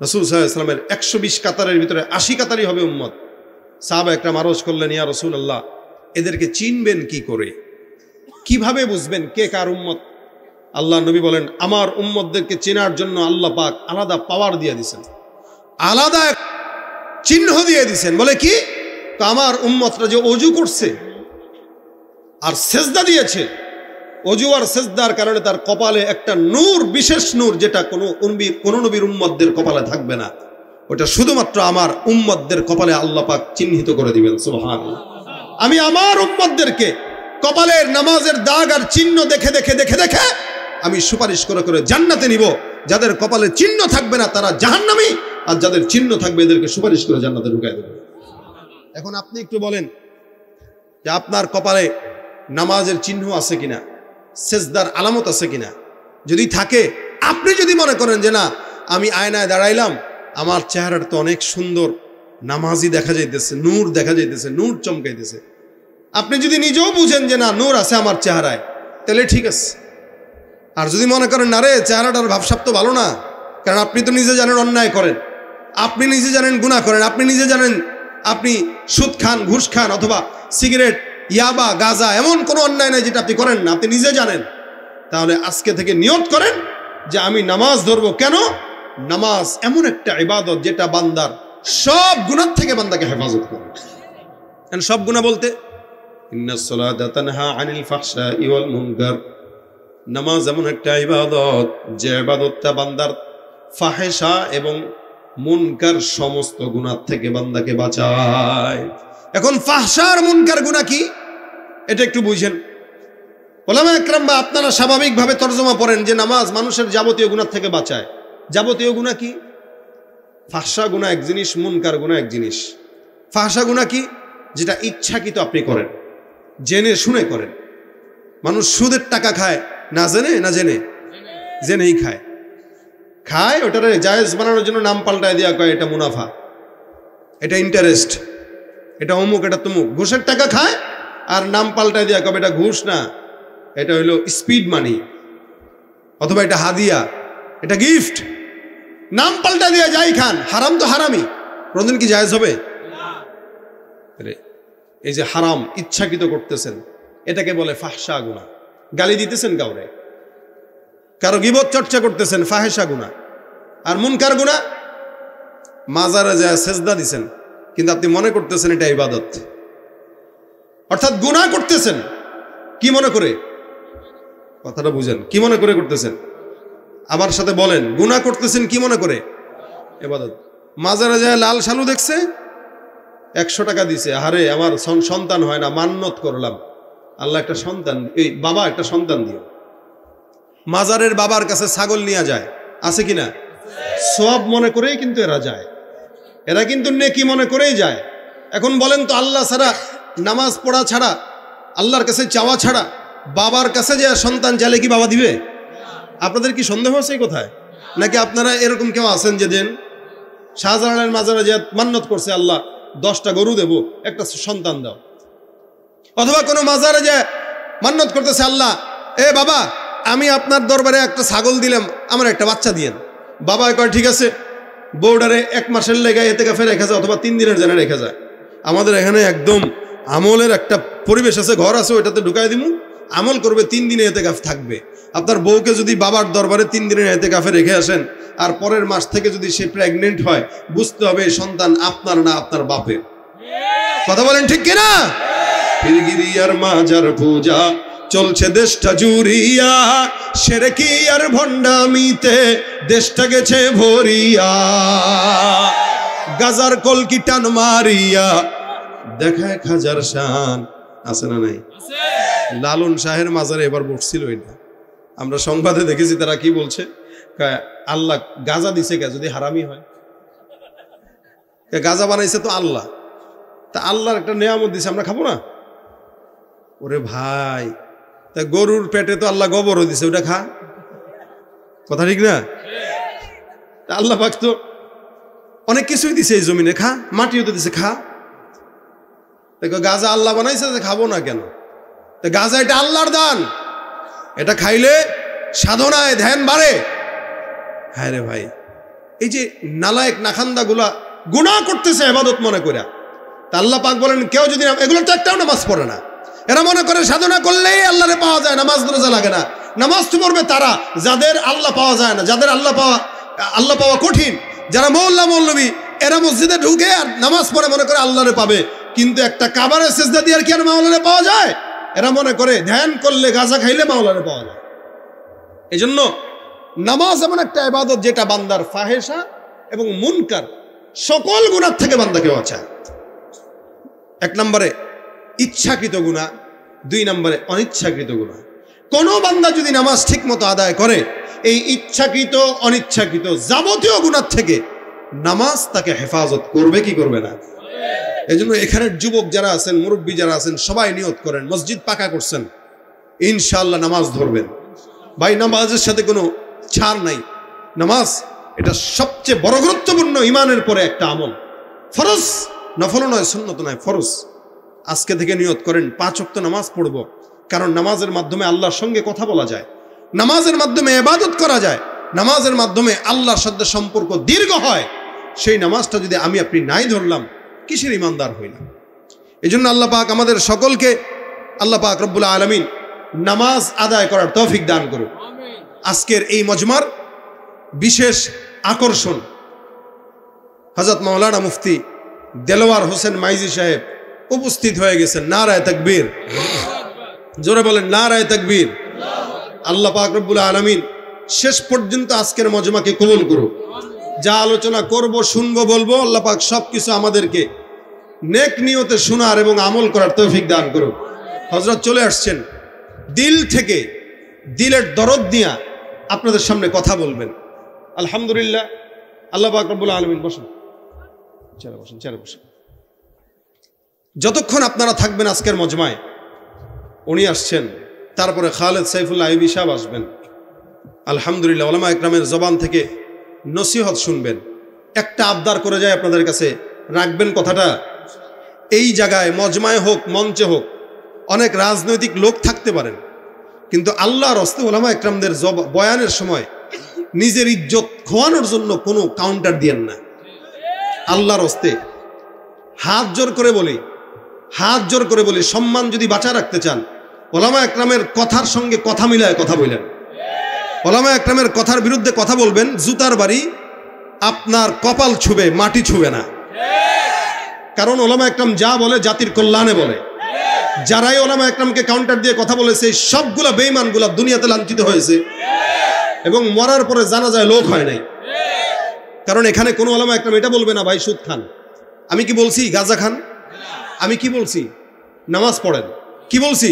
রাসূল সাল্লাল্লাহু আলাইহি ওয়াসাল্লামের 120 কাতারের ভিতরে 80 কাতারই হবে উম্মত। সাহাবা একরাম আরজ করলেন, ইয়া রাসূলুল্লাহ এদেরকে চিনবেন কি করে, কিভাবে বুঝবেন কে কার উম্মত? আল্লাহ নবী বলেন, আমার উম্মতদেরকে চেনার জন্য আল্লাহ পাক আলাদা পাওয়ার দিয়ে দিয়েছেন, আলাদা চিহ্ন দিয়ে দিয়েছেন। বলে কি? তো আমার উম্মতরা যে ওযু করছে আর সেজদা দিয়েছে, ওযু আর সেজদার কারণে তার কপালে একটা নূর, বিশেষ নূর, যেটা কোনো নবীর উম্মতদের কপালে থাকবে না, ওটা শুধুমাত্র আমার উম্মতদের কপালে আল্লাহ পাক চিহ্নিত করে দিবেন। সুবহানাল্লাহ। আমি আমার উম্মতদেরকে কপালের নামাজের দাগ আর চিহ্ন দেখে দেখে দেখে দেখে আমি সুপারিশ করে করে জান্নাতে নিব। যাদের কপালে চিহ্ন থাকবে না তারা জাহান্নামী, আর যাদের চিহ্ন থাকবে এদেরকে সুপারিশ করে জান্নাতে ঢুকাই দেব। এখন আপনি একটু বলেন যে আপনার কপালে নামাজের চিহ্ন আছে কিনা, সেজদার আলামত আছে কিনা। যদি থাকে, আপনি যদি মনে করেন যে না আমি আয়নায় দাঁড়াইলাম, আমার চেহারাটা তো অনেক সুন্দর, নামাজি দেখা যাইতেছে, নূর দেখা যাইতেছে, নূর চমকাইতেছে, আপনি যদি নিজেও বুঝেন যে না নূর আছে আমার চেহারায়, তাহলে ঠিক আছে। আর যদি মনে করেন না রে চেহারাটার ভাবসাব তো ভালো না, কারণ আপনি তো নিজে জানেন অন্যায় করেন, আপনি নিজে জানেন গুনাহ করেন, আপনি নিজে জানেন আপনি সুদ খান, ঘুষ খান, অথবা সিগারেট, ইয়াবা, গাঁজা, এমন কোনো অন্যায় নাই যেটা আপনি করেন না, আপনি নিজে জানেন, তাহলে আজকে থেকে নিয়ত করেন যে আমি নামাজ ধরবো। কেন? নামাজ এমন একটা ইবাদত যেটা বান্দার সব গুনাহ থেকে বান্দাকে হেফাজত করে। সব গুনাহ বলতে ইন্নাস সালাতা তানহা আনিল ফাহশাই ওয়াল মুনকার, নামাজ এমন একটা ইবাদত যে ইবাদতটা বান্দার ফাহেশা এবং মুনকার সমস্ত গুনাহ থেকে বান্দাকে বাঁচায়। এখন ফাহশা আর মুনকার গুনাহ কি এটা একটু বুঝেন। ওলামা একরাম বা আপনারা স্বাভাবিকভাবে তরজমা পড়েন যে নামাজ মানুষের যাবতীয় গুনাহ থেকে বাঁচায়। যাবতীয় গুনাহ কি? ফাহশা গুনাহ এক জিনিস, মুনকার গুনাহ এক জিনিস। ফাহশা গুনাহ কি? যেটা ইচ্ছাকৃত আপনি করেন, জেনে শুনে করেন। মানুষ সুদের টাকা খায় না জেনে, না জেনে? জেনেই খায়। খায় ওটারে জায়েজ বানানোর জন্য নাম পাল্টায় দেওয়া, কয় এটা মুনাফা, এটা ইন্টারেস্ট, এটা অমুক, এটা তমুক। ঘুষের টাকা খায় আর নাম পাল্টায় দেওয়া, কবে এটা ঘুষ না, এটা হইলো স্পিড মানি, অথবা এটা হাদিয়া, এটা গিফট। নাম পাল্টা দিয়ে যাই খান, হারাম তো হারামি, কোনদিন কি জায়েজ হবে? এই যে হারাম ইচ্ছাকৃত করতেছেন, এটাকে বলে ফাহশা গুনাহ। গালি দিতেছেন কাউরে, কারো গীবত চর্চা করতেছেন, ফাহেশা গুনাহ। আর মুনকার গুনাহ, মাজারে যায় সেজদা দিছেন কিন্তু আপনি মনে করতেছেন এটা ইবাদত, অর্থাৎ গুনাহ করতেছেন কি মনে করে? কথাটা বুঝেন, কি মনে করে করতেছেন? আমার সাথে বলেন, গুনাহ করতেছেন কি মনে করে? ইবাদত। মাজারে যায় লাল শালু দেখছে, 100 টাকা দিছে, আরে আমার সন্তান হয় না, মান্নত করলাম, আল্লাহ একটা সন্তান, এই বাবা একটা সন্তান দিও। মাজারের বাবার কাছে ছাগল নিয়ে যায়, আছে কিনা? সওয়াব মনে করেই কিন্তু এরা যায়, এরা কিন্তু নেকি মনে করেই যায়। এখন বলেন তো, আল্লাহ ছাড়া, নামাজ পড়া ছাড়া, আল্লাহর কাছে চাওয়া ছাড়া বাবার কাছে যে সন্তান চাইলে কি বাবা দিবে? আপনাদের কি সন্দেহ আছে কোথায়? নাকি আপনারা এরকম কেউ আছেন যে দেন শাহজালালের মাজারে যে মান্নত করছে, আল্লাহ 10টা গরু দেব, একটা সন্তান দাও। অথবা কোনো মাজারে যে মান্নত করতেছে, আল্লাহ এ বাবা আমি আপনার দরবারে একটা ছাগল দিলাম, আমার একটা বাচ্চা দিয়েন। বাবা কয় ঠিক আছে, বউডারে 1 মাসের লেগে এতে কাফে রেখে যায়, অথবা 3 দিনের জন্য রেখে যায়। আমাদের এখানে একদম আমলের একটা পরিবেশ আছে, ঘর আছে, ওইটাতে ঢুকাই দিমু, আমল করবে, 3 দিনে এতে কাফ থাকবে। আপনার বউকে যদি বাবার দরবারে 3 দিনের এতে কাফে রেখে আসেন, আর পরের মাস থেকে যদি সে প্রেগনেন্ট হয়, বুঝতে হবে এই সন্তান আপনার না, আপনার বাপের। কথা বলেন ঠিক কিনা? পীরগিরিয়ার মাজার পূজা চলছে দেশটা জুড়িয়া, শিরকি আর ভণ্ডামিতে দেশটা গেছে ভরিয়া, গাজার কলকি টান মারিয়া দেখায় খাজার শান। আছে না নাই? লালন শাহের মাজারে এবার বসছিল, এটা আমরা সংবাদে দেখেছি। তারা কি বলছে? আল্লাহ গাজা দিছে কে যদি হারামি হয়? গাজা বানাইছে তো আল্লাহ, তা আল্লাহর একটা নিয়ামত দিছে, আমরা খাবো না? ওরে ভাই, তা গরুর পেটে তো আল্লাহ গোবরও দিছে, ওটা খা। কথা ঠিক না? আল্লাহ পাক তো অনেক কিছুই দিছে এই জমিনে, খা। মাটিও তো দিছে, খা। দেখো গাজা আল্লাহ বানাইছে, খাবো না কেন? গাজা এটা আল্লাহর দান, এটা খাইলে সাধনায় ধ্যান বাড়ে। হ্যাঁ রে ভাই, এই যে নালায়েক নাখান্দা গুলা গুনাহ করতেছে ইবাদত মনে করে, তা আল্লাহ পাক বলেন কেউ যদি এগুলো তো একটাও নামাজ পড়ে না, এরা মনে করে সাধনা করলেই আল্লাহরে পাওয়া যায়, নামাজ রোজা লাগে না। নামাজ তো পড়বে তারা যাদের আল্লাহ পাওয়া যায় না, যাদের আল্লাহ পাওয়া কঠিন, যারা মৌল্লা মৌলবী, এরা মসজিদে ঢুকে আর নামাজ পড়ে মনে করে আল্লাহরে পাবে, কিন্তু একটা কাবারে সেজদা দিয়ে আর কি আর মাওলারে পাওয়া যায়? এরা মনে করে ধ্যান করলে, গাঁজা খাইলে মাওলারে পাওয়া যায়। এই জন্য নামাজ এমন একটা ইবাদত যেটা বান্দার ফাহেশা এবং মুনকার সকল গুনাহ থেকে বান্দাকে বাঁচায়। 1 নম্বরে ইচ্ছাকৃত গুনাহ, 2 নম্বরে অনিচ্ছাকৃত গুনাহ। কোনো বান্দা যদি নামাজ ঠিক মতো আদায় করে, এই ইচ্ছাকৃত অনিচ্ছাকৃত যাবতীয় গুনাহ থেকে নামাজ তাকে হেফাজত করবে কি করবে না? এই জন্য এখানের যুবক যারা আছেন, মুরব্বী যারা আছেন, সবাই নিয়ত করেন, মসজিদ পাকা করছেন, ইনশাআল্লাহ নামাজ ধরবেন। ভাই নামাজের সাথে কোনো ছাড় নাই। নামাজ এটা সবচেয়ে বড় গুরুত্বপূর্ণ ইমানের পরে একটা আমল, ফরজ, নফল নয়, সুন্নত নয়, ফরজ। আজকে থেকে নিয়ত করেন 5 ওয়াক্ত নামাজ পড়ব, কারণ নামাজের মাধ্যমে আল্লাহর সঙ্গে কথা বলা যায়, নামাজের মাধ্যমে ইবাদত করা যায়, নামাজের মাধ্যমে আল্লাহর সাথে সম্পর্ক দীর্ঘ হয়। সেই নামাজটা যদি আমি আপনি নাই ধরলাম, কিসের ইমানদার হইলাম? এই জন্য আল্লাহ পাক আমাদের সকলকে, আল্লাহ পাক রব্বুল আলামিন নামাজ আদায় করার তৌফিক দান করুন। আজকের এই মজমার বিশেষ আকর্ষণ হযরত মাওলানা মুফতি দেলোয়ার হোসেন মাইজি সাহেব উপস্থিত হয়ে গেছেন। নারায়ে তাকবীর, জোরে বলেন নারায়ে তাকবীর। আল্লাহ পাক রব্বুল আলামিন শেষ পর্যন্ত আজকের মজমাকে কবুল করুন। যা আলোচনা করব, শুনবো, বলবো, আল্লাহ পাক সবকিছু আমাদেরকে নেক নিয়তে শোনার এবং আমল করার তৌফিক দান করুন। হযরত চলে আসছেন, দিল থেকে, দিলের দরদ দিয়া আপনাদের সামনে কথা বলবেন। আলহামদুলিল্লাহ, আল্লাহ পাক রব্বুল আলামিন, বসুন, চেয়ারে বসুন, চেয়ারে বসুন। যতক্ষণ আপনারা থাকবেন আজকের মজমায়, উনি আসছেন, তারপরে খালেদ সাইফুল্লাহ আইবি সাহেব আসবেন। আলহামদুলিল্লাহ, উলামা ইকরামের জবান থেকে নসিহত শুনবেন। একটা আবদার করে যায় আপনাদের কাছে, রাখবেন কথাটা। এই জায়গায় মজমায় হোক, মঞ্চে হোক, অনেক রাজনৈতিক লোক থাকতে পারেন, কিন্তু আল্লাহর হস্তে উলামা ইকরামদের বয়ানের সময় নিজের ইজ্জত খোয়ানোর জন্য কোনো কাউন্টার দিয়েন না। আল্লাহর হস্তে হাত জোর করে বলি, হাত জোর করে বলি, সম্মান যদি বাঁচা রাখতে চান, উলামা ইকরামের কথার সঙ্গে কথা মিলায় কথা বলেন। উলামা ইকরামের কথার বিরুদ্ধে কথা বলবেন, জুতার বাড়ি আপনার কপাল ছুবে, মাটি ছুবে না। কারণ উলামা ইকরাম যা বলে জাতির কল্যাণে বলে। যারাই উলামা ইকরামকে কাউন্টার দিয়ে কথা বলেছে, সবগুলা বেঈমানগুলা দুনিয়াতে লাঞ্ছিত হয়েছে এবং মরার পরে জানা যায় লোক হয় নাই। কারণ এখানে কোনো উলামা ইকরাম এটা বলবে না, ভাই সুদ খান। আমি কি বলছি গাঁজা খান? আমি কি বলছি নামাজ পড়েন? কি বলছি?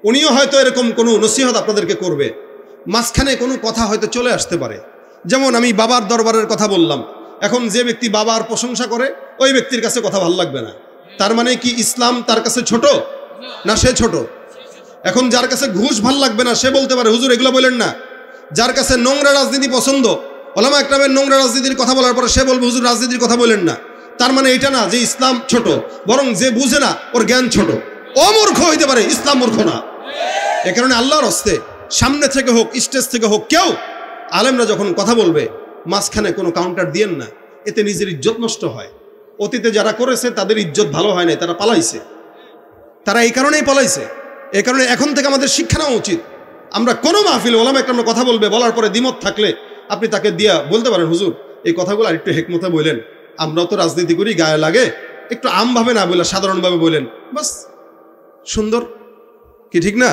উনিও হয়তো এরকম কোনো নসিহত আপনাদেরকে করবে, মাঝখানে কোনো কথা হয়তো চলে আসতে পারে। যেমন আমি বাবার দরবারের কথা বললাম, এখন যে ব্যক্তি বাবার প্রশংসা করে, ওই ব্যক্তির কাছে কথা ভালো লাগবে না। তার মানে কি ইসলাম তার কাছে ছোট না? সে ছোট। এখন যার কাছে ঘুষ ভাল লাগবে না, সে বলতে পারে হুজুর এগুলো বলেন না। যার কাছে নোংরা রাজনীতি পছন্দ, উলামা ইকরামের নোংরা রাজনীতির কথা বলার পরে সে বলবে হুজুর রাজনীতির কথা বলেন না। তার মানে এটা না যে ইসলাম ছোট, বরং যে বুঝে না ওর জ্ঞান ছোট। ও মূর্খ হইতে পারে, ইসলাম মূর্খ না। এ কারণে আল্লাহর হস্তে সামনে থেকে হোক, স্টেজ থেকে হোক, কেউ আলেমরা যখন কথা বলবে, মাঝখানে কোনো কাউন্টার দিয়েন না, এতে নিজের ইজ্জত নষ্ট হয়। অতীতে যারা করেছে তাদের ইজ্জত ভালো হয় নাই, তারা পালাইছে, তারা এই কারণেই পালাইছে। এই কারণে এখন থেকে আমাদের শিক্ষা নেওয়া উচিত। আমরা কোনো মাহফিলে উলামা ইকরামরা কথা বলবে, বলার পরে দ্বিমত থাকলে আপনি তাকে দিয়া বলতে পারেন হুজুর এই কথাগুলো আর একটু হেকমতে বললেন, আমরাও তো রাজনীতি করি, গায়ে লাগে, একটু আমভাবে না বলে সাধারণভাবে বললেন, বাস সুন্দর। কি ঠিক না?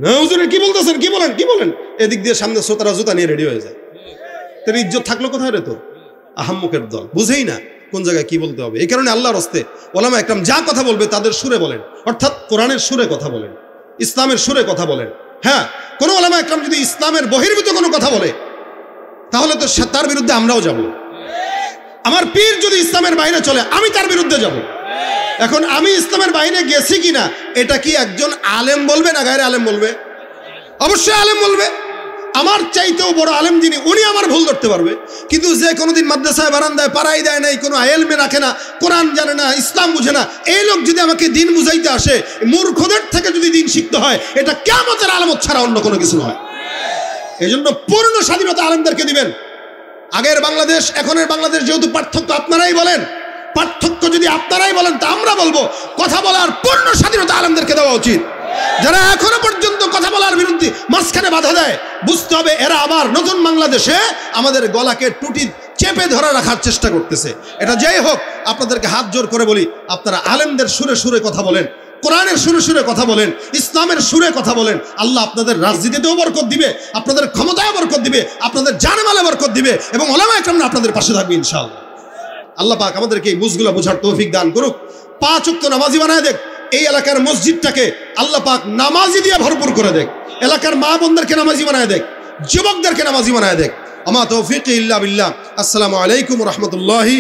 না হুজুর কি বলতেছেন, কি বলেন, কি বলেন, এদিক দিয়ে সামনে শ্রোতারা জুতা নিয়ে রেডি হয়ে যায়। তার ইজ্জত থাকলো কোথায় রে? তোর আহাম্মকের দল বুঝেই না কোন জায়গায় কি বলতে হবে। এই কারণে আল্লাহর হস্তে উলামা ইকরাম যা কথা বলবে তাদের সুরে বলেন, অর্থাৎ কোরআনের সুরে কথা বলেন, ইসলামের সুরে কথা বলেন। হ্যাঁ, কোন উলামা ইকরাম যদি ইসলামের বহির্ভূত কোনো কথা বলে, তাহলে তো তার বিরুদ্ধে আমরাও যাব। আমার পীর যদি ইসলামের বাইরে চলে, আমি তার বিরুদ্ধে যাব। এখন আমি ইসলামের বাইরে গেছি কিনা এটা কি একজন আলেম বলবে না গায়ের আলেম বলবে? অবশ্যই আলেম বলবে। আমার চাইতেও বড় আলেম যিনি, উনি আমার ভুল ধরতে পারবে। কিন্তু যে কোনোদিন মাদ্রাসায় বারান্দায় পাড়াই দেয় নাই, কোনো এলমে রাখে না, কোরআন জানে না, ইসলাম বুঝে না, এই লোক যদি আমাকে দিন বুঝাইতে আসে, মূর্খদের থেকে যদি দিন শিখতে হয়, এটা কিয়ামতের আলামত ছাড়া অন্য কোনো কিছু নয়। এই জন্য পূর্ণ স্বাধীনতা আলেমদেরকে দিবেন। আগের বাংলাদেশ এখনের বাংলাদেশ যেহেতু পার্থক্য আপনারাই বলেন, পার্থক্য যদি আপনারাই বলেন তা আমরা বলবো, কথা বলার পূর্ণ স্বাধীনতা আলেমদেরকে দেওয়া উচিত। যারা এখনো পর্যন্ত কথা বলার বিরুদ্ধে মাঝখানে বাধা দেয়, বুঝতে হবে এরা আবার নতুন বাংলাদেশে আমাদের গলাকে টুটি চেপে ধরে রাখার চেষ্টা করতেছে। এটা যাই হোক, আপনাদেরকে হাত জোর করে বলি, আপনারা আলেমদের সুরে সুরে কথা বলেন, কোরআনের সুরে সুরে কথা বলেন, ইসলামের সুরে কথা বলেন। আল্লাহ আপনাদের রাজনীতিতেও বরকত দিবে, আপনাদের ক্ষমতায় বরকত দিবে, আপনাদের জানেমালে বরকত দিবে, এবং উলামা ইকরামরা আপনাদের পাশে থাকবে ইনশাআল্লাহ। আল্লাহ পাক আমাদেরকে এই বুঝগুলো বোঝার তৌফিক দান করুক। 5 ওয়াক্ত নামাজি বানায় দেখ। এই এলাকার মসজিদটাকে আল্লাহ পাক নামাজি দিয়ে ভরপুর করে দেখ, এলাকার মা বোনদেরকে নামাজি বানায় দেখ, যুবকদেরকে নামাজি বানায় দেখ। আমা তৌফিক ইল্লা বিল্লাহ। আসসালামু আলাইকুম ওয়া রাহমাতুল্লাহি।